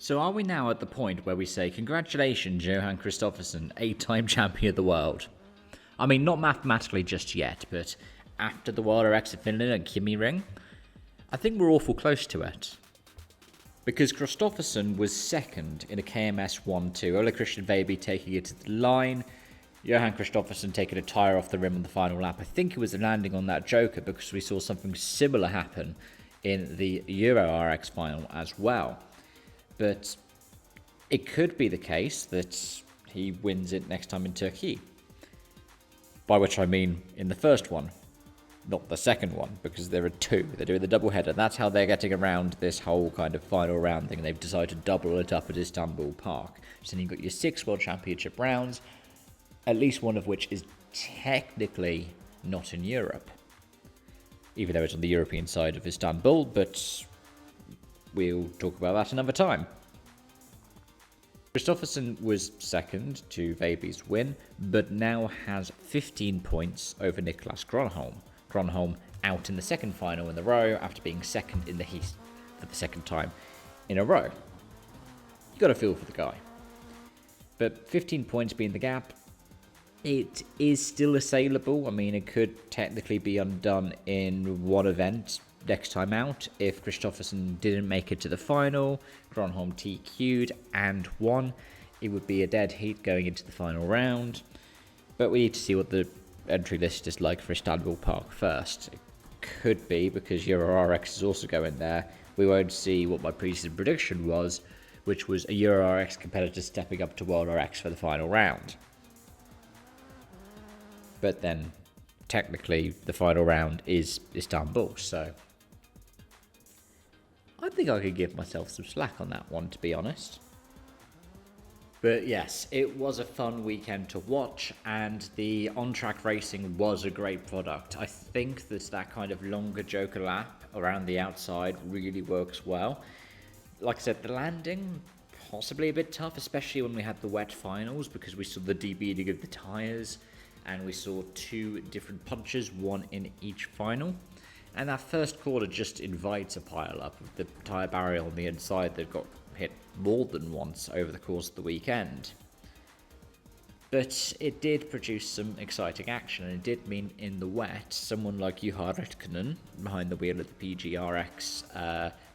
So are we now at the point where we say, congratulations, Johan Kristoffersson, 8-time champion of the world? I mean, not mathematically just yet, but after the WorldRX in Finland and Kimi Ring, I think we're awful close to it. Because Kristoffersson was second in a KMS 1-2, Ole Christian Vejby taking it to the line, Johan Kristoffersson taking a tyre off the rim on the final lap. I think it was landing on that joker because we saw something similar happen in the WorldRX final as well. But it could be the case that he wins it next time in Turkey. By which I mean in the first one, not the second one, because there are two. They're doing the double header. That's how they're getting around this whole kind of final round thing. They've decided to double it up at Istanbul Park. So then you've got your 6 World Championship rounds, at least one of which is technically not in Europe. Even though it's on the European side of Istanbul, but we'll talk about that another time. Kristoffersson was second to Vejby's win, but now has 15 points over Niklas Gronholm. Gronholm out in the second final in the row after being second in the heat for the second time in a row. You got to feel for the guy. But 15 points being the gap, it is still assailable. I mean, it could technically be undone in one event next time out if Kristoffersson didn't make it to the final, Gronholm TQ'd and won. It would be a dead heat going into the final round. But we need to see what the entry list is like for Istanbul Park first. It could be, because WorldRX is also going there, we won't see what my previous prediction was, which was a WorldRX competitor stepping up to WorldRX for the final round. But then, technically, the final round is Istanbul, so I think I could give myself some slack on that one, to be honest. But yes, it was a fun weekend to watch, and the on-track racing was a great product. I think that kind of longer joker lap around the outside really works well. Like I said, the landing, possibly a bit tough, especially when we had the wet finals, because we saw the debeading of the tyres, and we saw 2 different punches, one in each final. And that first quarter just invites a pile-up of the tyre barrier on the inside that got hit more than once over the course of the weekend. But it did produce some exciting action, and it did mean in the wet, someone like Juha Räikkönen, behind the wheel of the PGRX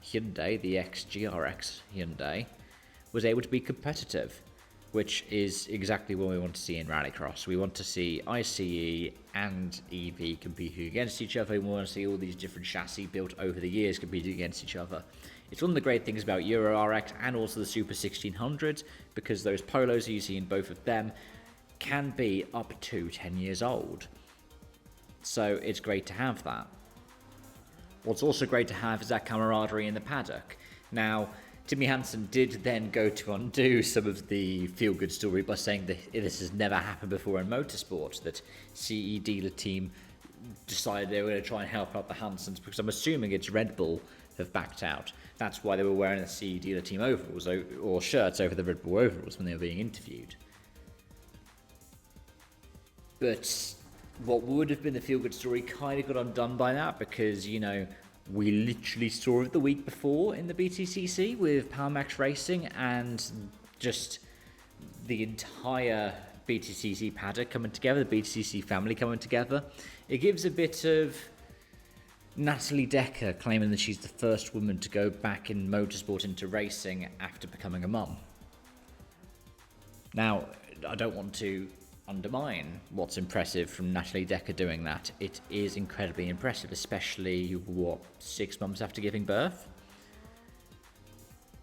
Hyundai, the XGRX Hyundai, was able to be competitive, which is exactly what we want to see in Rallycross. We want to see ICE and EV competing against each other. We want to see all these different chassis built over the years competing against each other. It's one of the great things about WorldRX and also the Super 1600s, because those polos you see in both of them can be up to 10 years old. So it's great to have that. What's also great to have is that camaraderie in the paddock. Now, Timmy Hansen did then go to undo some of the feel-good story by saying that this has never happened before in motorsport, that CE dealer team decided they were going to try and help out the Hansens, because I'm assuming it's Red Bull have backed out. That's why they were wearing the CE dealer team overalls, or shirts over the Red Bull overalls when they were being interviewed. But what would have been the feel-good story kind of got undone by that, because, you know, we literally saw it the week before in the BTCC with PowerMax Racing, and just the entire BTCC paddock coming together, the BTCC family coming together. It gives a bit of Natalie Decker claiming that she's the first woman to go back in motorsport into racing after becoming a mum. Now, I don't want to undermine what's impressive from Natalie Decker doing that. It is incredibly impressive, especially, 6 months after giving birth?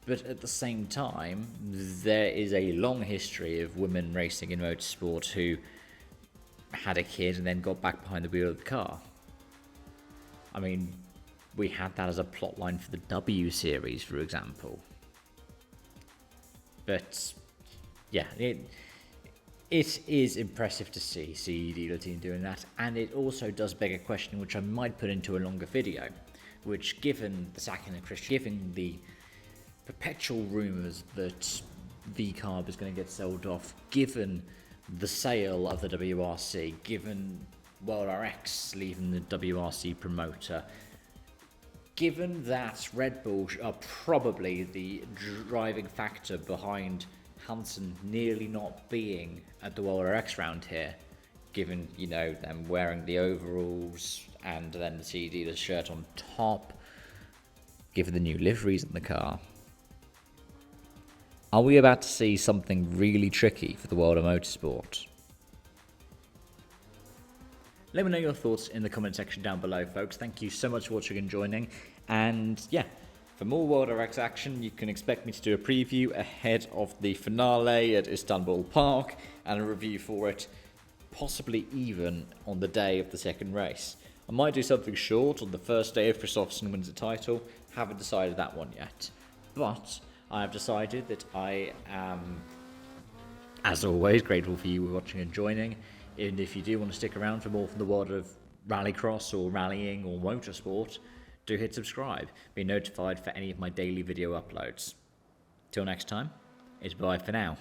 But at the same time, there is a long history of women racing in motorsport who had a kid and then got back behind the wheel of the car. I mean, we had that as a plotline for the W Series, for example. But, yeah, it is impressive to see CE dealer team doing that, and it also does beg a question which I might put into a longer video, which, given the sacking of Christian, given the perpetual rumours that VCARB is going to get sold off, given the sale of the WRC, given WorldRX leaving the WRC promoter, given that Red Bull are probably the driving factor behind Hansen nearly not being at the WorldRX round here, given, you know, them wearing the overalls and then the CD, the shirt on top, given the new liveries in the car, are we about to see something really tricky for the world of motorsport? Let me know your thoughts in the comment section down below, folks. Thank you so much for watching and joining. And yeah, for more WorldRX action, you can expect me to do a preview ahead of the finale at Istanbul Park and a review for it, possibly even on the day of the second race. I might do something short on the first day if Kristoffersson wins the title. Haven't decided that one yet. But I have decided that I am, as always, grateful for you watching and joining. And if you do want to stick around for more from the world of rallycross or rallying or motorsport, do hit subscribe. Be notified for any of my daily video uploads. Till next time, it's bye for now.